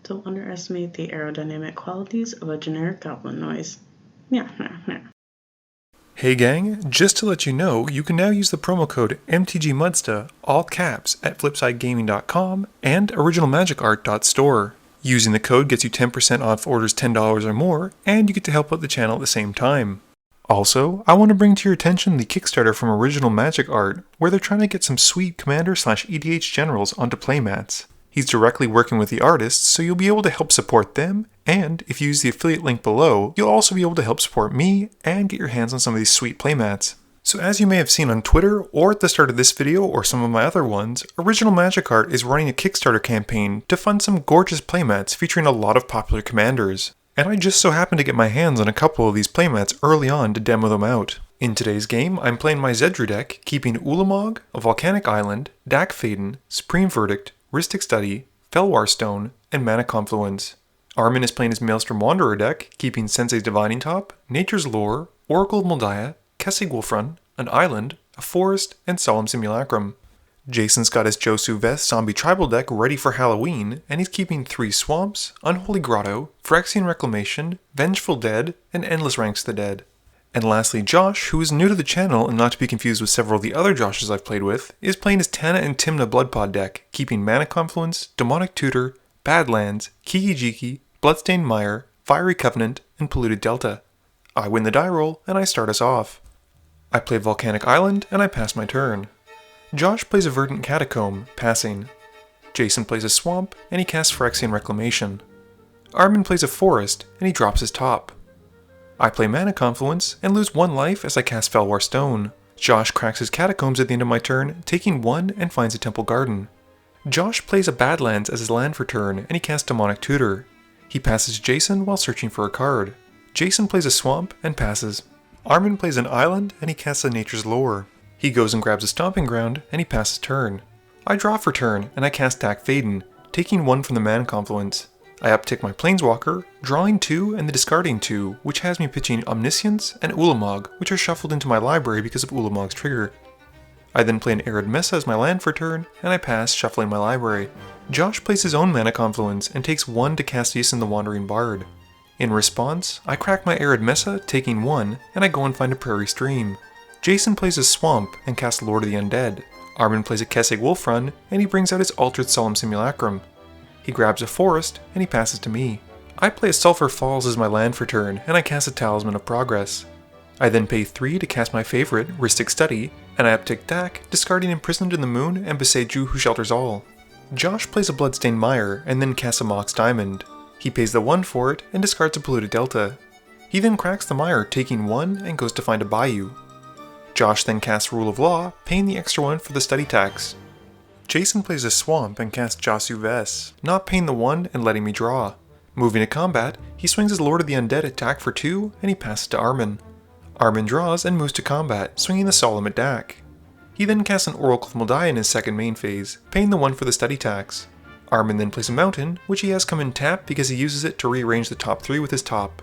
Don't underestimate the aerodynamic qualities of a generic goblin noise. Yeah. Hey gang, just to let you know, you can now use the promo code MTGMudsta, all caps, at flipsidegaming.com and originalmagicart.store. Using the code gets you 10% off orders $10 or more, and you get to help out the channel at the same time. Also, I want to bring to your attention the Kickstarter from Original Magic Art, where they're trying to get some sweet Commander/EDH generals onto playmats. He's directly working with the artists, so you'll be able to help support them, and if you use the affiliate link below, you'll also be able to help support me and get your hands on some of these sweet playmats. So as you may have seen on Twitter, or at the start of this video, or some of my other ones, Original Magic Art is running a Kickstarter campaign to fund some gorgeous playmats featuring a lot of popular commanders. And I just so happened to get my hands on a couple of these playmats early on to demo them out. In today's game, I'm playing my Zedruu deck, keeping Ulamog, a Volcanic Island, Dak Faden, Supreme Verdict, Rhystic Study, Felwar Stone, and Mana Confluence. Armin is playing his Maelstrom Wanderer deck, keeping Sensei's Divining Top, Nature's Lore, Oracle of Moldiah, Kessig Wolfrun, an Island, a Forest, and Solemn Simulacrum. Jason's got his Josu Vess Zombie Tribal deck ready for Halloween, and he's keeping 3 Swamps, Unholy Grotto, Phyrexian Reclamation, Vengeful Dead, and Endless Ranks of the Dead. And lastly, Josh, who is new to the channel and not to be confused with several of the other Joshes I've played with, is playing his Tana and Tymna Bloodpod deck, keeping Mana Confluence, Demonic Tutor, Badlands, Kiki-Jiki, Bloodstained Mire, Fiery Covenant, and Polluted Delta. I win the die roll, and I start us off. I play Volcanic Island, and I pass my turn. Josh plays a Verdant Catacomb, passing. Jason plays a Swamp, and he casts Phyrexian Reclamation. Armin plays a Forest, and he drops his top. I play Mana Confluence, and lose 1 life as I cast Felwar Stone. Josh cracks his Catacombs at the end of my turn, taking 1 and finds a Temple Garden. Josh plays a Badlands as his land for turn, and he casts Demonic Tutor. He passes Jason while searching for a card. Jason plays a Swamp, and passes. Armin plays an Island, and he casts a Nature's Lore. He goes and grabs a Stomping Ground, and he passes turn. I draw for turn, and I cast Dak Faden, taking 1 from the Mana Confluence. I uptick my Planeswalker, drawing 2 and then discarding 2, which has me pitching Omniscience and Ulamog, which are shuffled into my library because of Ulamog's trigger. I then play an Arid Mesa as my land for turn, and I pass, shuffling my library. Josh plays his own Mana Confluence and takes 1 to cast Yisan the Wandering Bard. In response, I crack my Arid Mesa, taking 1, and I go and find a Prairie Stream. Jason plays a Swamp and casts Lord of the Undead. Armin plays a Kessig Wolfrun, and he brings out his Altered Solemn Simulacrum. He grabs a Forest, and he passes to me. I play a Sulphur Falls as my land for turn, and I cast a Talisman of Progress. I then pay 3 to cast my favorite, Rhystic Study, and I uptick Dak, discarding Imprisoned in the Moon and Beseju Who Shelters All. Josh plays a Bloodstained Mire, and then casts a Mox Diamond. He pays the 1 for it, and discards a Polluted Delta. He then cracks the Mire, taking 1, and goes to find a Bayou. Josh then casts Rule of Law, paying the extra 1 for the study tax. Jason plays a Swamp and casts Josu Vess, not paying the 1 and letting me draw. Moving to combat, he swings his Lord of the Undead attack for 2, and he passes to Armin. Armin draws and moves to combat, swinging the Solemn at Dak. He then casts an Oracle of Moldiah in his second main phase, paying the 1 for the study tax. Armin then plays a Mountain, which he has come in tap because he uses it to rearrange the top 3 with his top.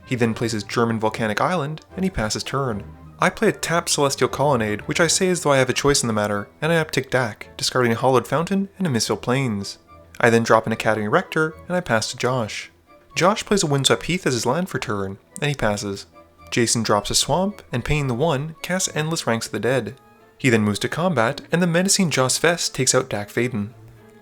He then plays his German Volcanic Island, and he passes turn. I play a tapped Celestial Colonnade, which I say as though I have a choice in the matter, and I uptick Dak, discarding a Hollowed Fountain and a Mistfall Plains. I then drop an Academy Rector, and I pass to Josh. Josh plays a Windswept Heath as his land for turn, and he passes. Jason drops a Swamp, and paying the 1, casts Endless Ranks of the Dead. He then moves to combat, and the menacing Josu Vess takes out Dak Faden.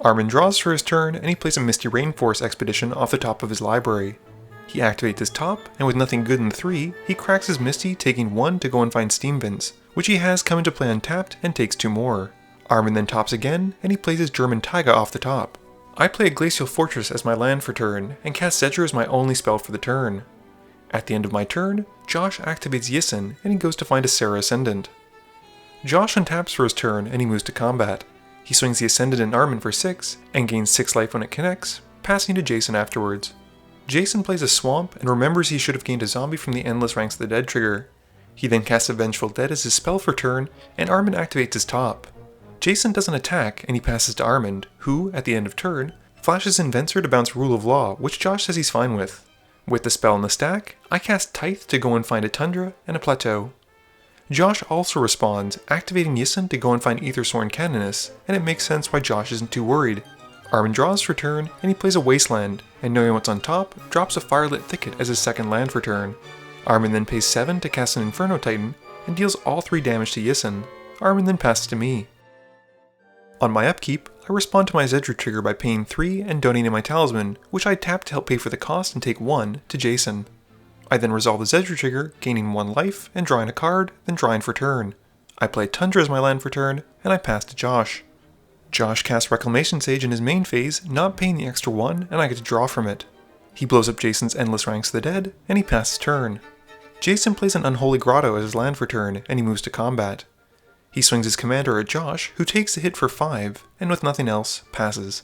Armin draws for his turn, and he plays a Misty Rainforest Expedition off the top of his library. He activates his top, and with nothing good in 3, he cracks his Misty, taking 1 to go and find Steam Vents, which he has come into play untapped and takes 2 more. Armin then tops again, and he plays his German Taiga off the top. I play a Glacial Fortress as my land for turn, and cast Zedruu as my only spell for the turn. At the end of my turn, Josh activates Yisan, and he goes to find a Serra Ascendant. Josh untaps for his turn, and he moves to combat. He swings the Ascendant in Armin for 6, and gains 6 life when it connects, passing to Jason afterwards. Jason plays a Swamp and remembers he should have gained a zombie from the Endless Ranks of the Dead trigger. He then casts a Vengeful Dead as his spell for turn, and Armin activates his top. Jason doesn't attack, and he passes to Armin, who, at the end of turn, flashes Inventor to bounce Rule of Law, which Josh says he's fine with. With the spell in the stack, I cast Tithe to go and find a Tundra and a Plateau. Josh also responds, activating Yisan to go and find Aethersworn Canoness, and it makes sense why Josh isn't too worried. Armin draws for turn, and he plays a Wasteland, and knowing what's on top, drops a Firelit Thicket as his second land for turn. Armin then pays 7 to cast an Inferno Titan, and deals all 3 damage to Yissen. Armin then passes to me. On my upkeep, I respond to my Zedruu trigger by paying 3 and donating my Talisman, which I tap to help pay for the cost and take 1, to Jason. I then resolve the Zedruu trigger, gaining 1 life, and drawing a card, then drawing for turn. I play Tundra as my land for turn, and I pass to Josh. Josh casts Reclamation Sage in his main phase, not paying the extra 1, and I get to draw from it. He blows up Jason's Endless Ranks of the Dead, and he passes turn. Jason plays an Unholy Grotto as his land for turn, and he moves to combat. He swings his commander at Josh, who takes the hit for 5, and with nothing else, passes.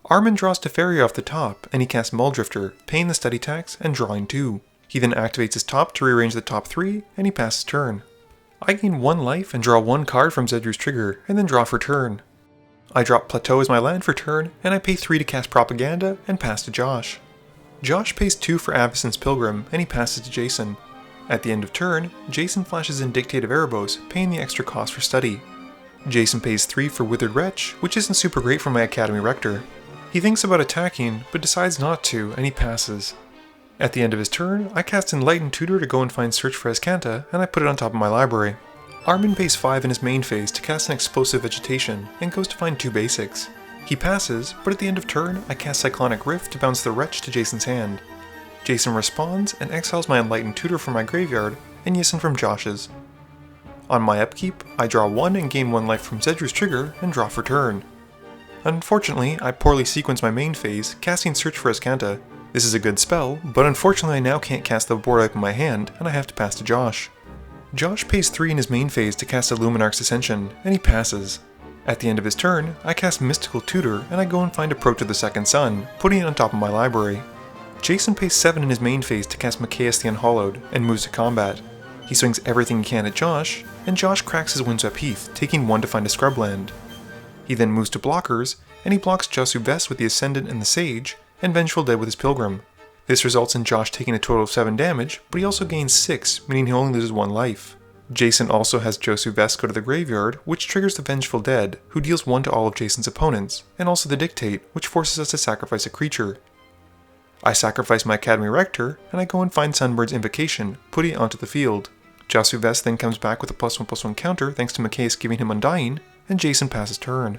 Armin draws Teferi off the top, and he casts Mulldrifter, paying the study tax and drawing 2. He then activates his top to rearrange the top 3, and he passes turn. I gain 1 life and draw 1 card from Zedruu's trigger, and then draw for turn. I drop Plateau as my land for turn, and I pay 3 to cast Propaganda, and pass to Josh. Josh pays 2 for Avacyn's Pilgrim, and he passes to Jason. At the end of turn, Jason flashes in Dictate of Erebos, paying the extra cost for study. Jason pays 3 for Withered Wretch, which isn't super great for my Academy Rector. He thinks about attacking, but decides not to, and he passes. At the end of his turn, I cast Enlightened Tutor to go and find Search for Azcanta, and I put it on top of my library. Armin pays 5 in his main phase to cast an Explosive Vegetation, and goes to find 2 basics. He passes, but at the end of turn, I cast Cyclonic Rift to bounce the Wretch to Jason's hand. Jason responds and exiles my Enlightened Tutor from my graveyard, and Yissen from Josh's. On my upkeep, I draw 1 and gain 1 life from Zedruu's trigger, and draw for turn. Unfortunately, I poorly sequence my main phase, casting Search for Azcanta. This is a good spell, but unfortunately I now can't cast the board wipe in my hand, and I have to pass to Josh. Josh pays 3 in his main phase to cast Illuminarch's Ascension, and he passes. At the end of his turn, I cast Mystical Tutor, and I go and find Approach of the Second Sun, putting it on top of my library. Jason pays 7 in his main phase to cast Macaeus the Unhallowed, and moves to combat. He swings everything he can at Josh, and Josh cracks his Windswept Heath, taking 1 to find a Scrubland. He then moves to blockers, and he blocks Josu Vess with the Ascendant and the Sage, and Vengeful Dead with his Pilgrim. This results in Josh taking a total of 7 damage, but he also gains 6, meaning he only loses 1 life. Jason also has Josu Vess go to the graveyard, which triggers the Vengeful Dead, who deals 1 to all of Jason's opponents, and also the Dictate, which forces us to sacrifice a creature. I sacrifice my Academy Rector, and I go and find Sunbird's Invocation, putting it onto the field. Josu Vess then comes back with a +1/+1 counter thanks to Macaeus giving him Undying, and Jason passes turn.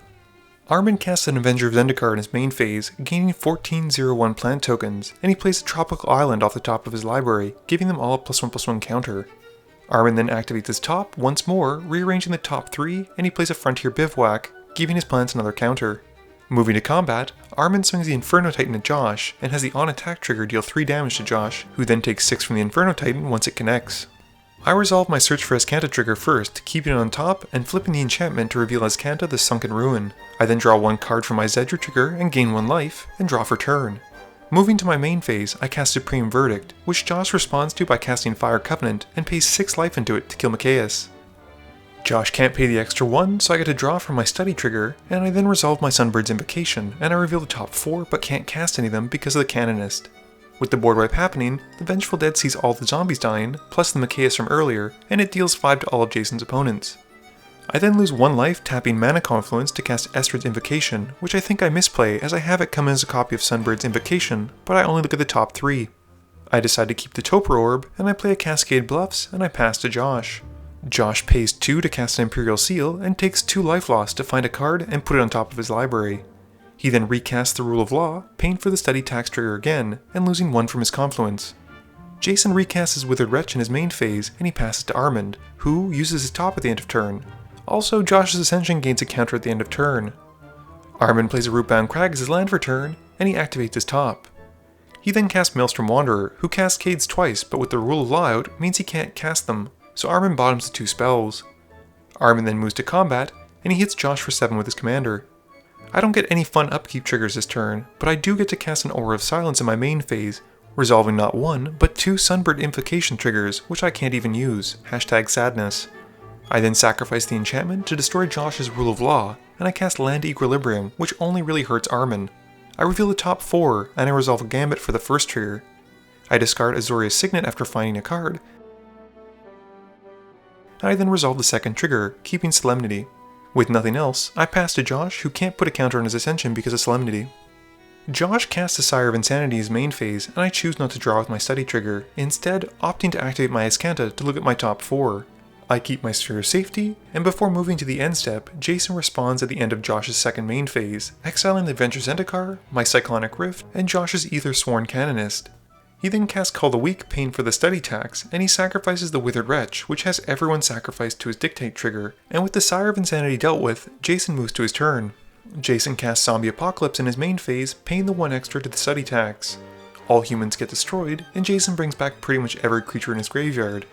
Armin casts an Avenger of Zendikar in his main phase, gaining 14/01 plant tokens, and he plays a Tropical Island off the top of his library, giving them all a +1/+1 counter. Armin then activates his top once more, rearranging the top 3, and he plays a Frontier Bivouac, giving his plants another counter. Moving to combat, Armin swings the Inferno Titan at Josh, and has the on-attack trigger deal 3 damage to Josh, who then takes 6 from the Inferno Titan once it connects. I resolve my Search for Azcanta trigger first, keeping it on top, and flipping the enchantment to reveal Azcanta the Sunken Ruin. I then draw 1 card from my Zedruu trigger and gain 1 life, and draw for turn. Moving to my main phase, I cast Supreme Verdict, which Josh responds to by casting Fire Covenant, and pays 6 life into it to kill Macaeus. Josh can't pay the extra 1, so I get to draw from my Study trigger, and I then resolve my Sunbird's Invocation, and I reveal the top 4 but can't cast any of them because of the Canonist. With the board wipe happening, the Vengeful Dead sees all the zombies dying, plus the Macaeus from earlier, and it deals 5 to all of Jason's opponents. I then lose 1 life tapping Mana Confluence to cast Estrid's Invocation, which I think I misplay as I have it come in as a copy of Sunbird's Invocation, but I only look at the top 3. I decide to keep the Topher Orb, and I play a Cascade Bluffs, and I pass to Josh. Josh pays 2 to cast an Imperial Seal, and takes 2 life loss to find a card and put it on top of his library. He then recasts the Rule of Law, paying for the Study tax trigger again, and losing 1 from his Confluence. Jason recasts his Withered Wretch in his main phase, and he passes to Armin, who uses his top at the end of turn. Also, Josh's Ascension gains a counter at the end of turn. Armin plays a Rootbound Crag as his land for turn, and he activates his top. He then casts Maelstrom Wanderer, who cascades twice, but with the Rule of Law out means he can't cast them, so Armin bottoms the 2 spells. Armin then moves to combat, and he hits Josh for 7 with his commander. I don't get any fun upkeep triggers this turn, but I do get to cast an Aura of Silence in my main phase, resolving not 1, but 2 Sunbird Invocation triggers, which I can't even use, #sadness. I then sacrifice the enchantment to destroy Josh's Rule of Law, and I cast Land Equilibrium, which only really hurts Armin. I reveal the top 4, and I resolve a Gambit for the first trigger. I discard Azoria's Signet after finding a card, and I then resolve the second trigger, keeping Solemnity. With nothing else, I pass to Josh, who can't put a counter on his Ascension because of Solemnity. Josh casts the Sire of Insanity as main phase, and I choose not to draw with my study trigger, instead opting to activate my Escanta to look at my top 4. I keep my Sphere of Safety, and before moving to the end step, Jason responds at the end of Josh's second main phase, exiling the Venture Zendikar, my Cyclonic Rift, and Josh's Ether Sworn Canonist. He then casts Call the Weak, paying for the study tax, and he sacrifices the Withered Wretch, which has everyone sacrificed to his Dictate trigger, and with the Sire of Insanity dealt with, Jason moves to his turn. Jason casts Zombie Apocalypse in his main phase, paying the 1 extra to the study tax. All humans get destroyed, and Jason brings back pretty much every creature in his graveyard.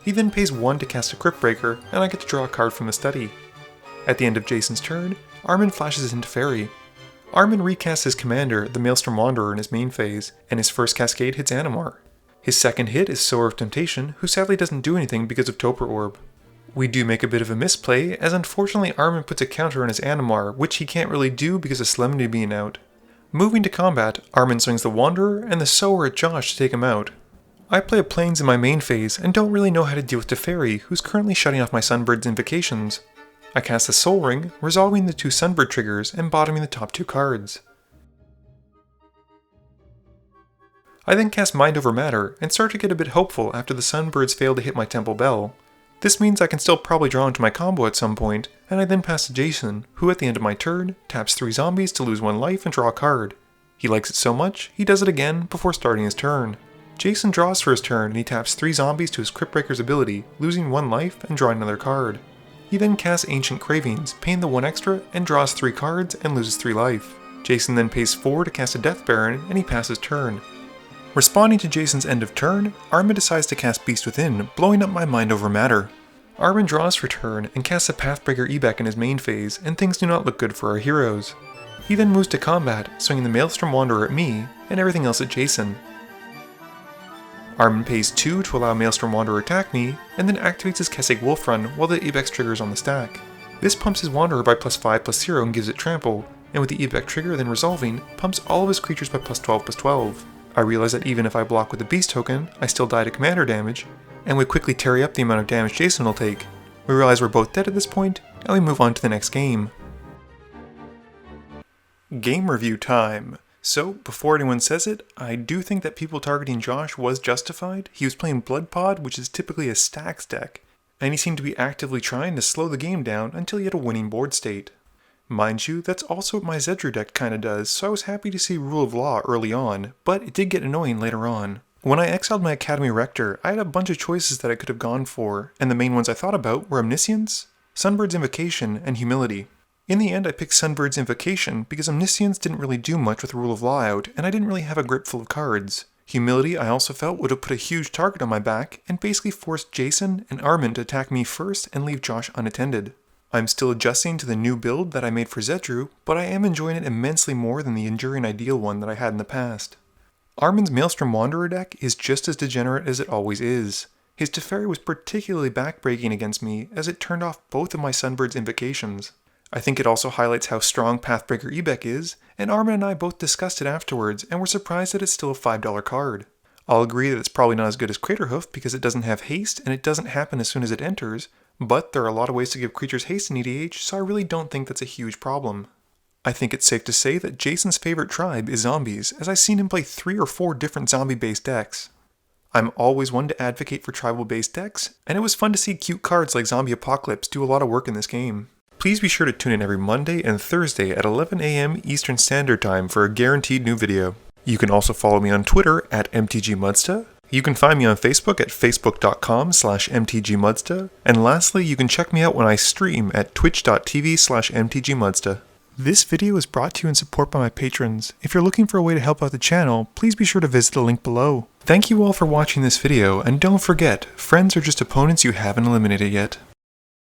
He then pays 1 to cast a Crypt Breaker, and I get to draw a card from the study. At the end of Jason's turn, Armin flashes into Fairy. Armin recasts his commander, the Maelstrom Wanderer, in his main phase, and his first cascade hits Animar. His second hit is Sower of Temptation, who sadly doesn't do anything because of Toper Orb. We do make a bit of a misplay, as unfortunately Armin puts a counter on his Animar, which he can't really do because of Solemnity being out. Moving to combat, Armin swings the Wanderer and the Sower at Josh to take him out. I play a Plains in my main phase and don't really know how to deal with Teferi, who's currently shutting off my Sunbird's Invocations. I cast the Soul Ring, resolving the 2 Sunbird triggers and bottoming the top 2 cards. I then cast Mind Over Matter and start to get a bit hopeful after the Sunbirds fail to hit my Temple Bell. This means I can still probably draw into my combo at some point, and I then pass to Jason, who at the end of my turn, taps 3 zombies to lose 1 life and draw a card. He likes it so much, he does it again before starting his turn. Jason draws for his turn and he taps 3 zombies to his Crypt Breaker's ability, losing 1 life and drawing another card. He then casts Ancient Cravings, paying the 1 extra, and draws 3 cards and loses 3 life. Jason then pays 4 to cast a Death Baron, and he passes turn. Responding to Jason's end of turn, Armin decides to cast Beast Within, blowing up my Mind Over Matter. Armin draws for turn and casts a Pathbreaker Ebec in his main phase, and things do not look good for our heroes. He then moves to combat, swinging the Maelstrom Wanderer at me, and everything else at Jason. Armin pays 2 to allow Maelstrom Wanderer attack me, and then activates his Kessig Wolf Run while the Ebec trigger is on the stack. This pumps his Wanderer by +5/+0 and gives it trample, and with the Ebec trigger then resolving, pumps all of his creatures by +12/+12. I realize that even if I block with the Beast token, I still die to commander damage, and we quickly tarry up the amount of damage Jason will take. We realize we're both dead at this point, and we move on to the next game. Game review time. So, before anyone says it, I do think that people targeting Josh was justified. He was playing Bloodpod, which is typically a stacks deck, and he seemed to be actively trying to slow the game down until he had a winning board state. Mind you, that's also what my Zedruu deck kinda does, so I was happy to see Rule of Law early on, but it did get annoying later on. When I exiled my Academy Rector, I had a bunch of choices that I could have gone for, and the main ones I thought about were Omniscience, Sunbird's Invocation, and Humility. In the end, I picked Sunbird's Invocation because Omniscience didn't really do much with Rule of Law out, and I didn't really have a grip full of cards. Humility I also felt would have put a huge target on my back, and basically forced Jason and Armin to attack me first and leave Josh unattended. I'm still adjusting to the new build that I made for Zedruu, but I am enjoying it immensely more than the Enduring Ideal one that I had in the past. Armin's Maelstrom Wanderer deck is just as degenerate as it always is. His Teferi was particularly backbreaking against me, as it turned off both of my Sunbird's Invocations. I think it also highlights how strong Pathbreaker Ebec is, and Armin and I both discussed it afterwards and were surprised that it's still a $5 card. I'll agree that it's probably not as good as Craterhoof because it doesn't have haste and it doesn't happen as soon as it enters, but there are a lot of ways to give creatures haste in EDH, so I really don't think that's a huge problem. I think it's safe to say that Jason's favorite tribe is zombies, as I've seen him play 3 or 4 different zombie-based decks. I'm always one to advocate for tribal-based decks, and it was fun to see cute cards like Zombie Apocalypse do a lot of work in this game. Please be sure to tune in every Monday and Thursday at 11 AM Eastern Standard Time for a guaranteed new video. You can also follow me on Twitter at MTGMudsta. You can find me on Facebook at facebook.com/MTGMudsta. And lastly, you can check me out when I stream at twitch.tv/MTGMudsta. This video is brought to you in support by my patrons. If you're looking for a way to help out the channel, please be sure to visit the link below. Thank you all for watching this video, and don't forget, friends are just opponents you haven't eliminated yet.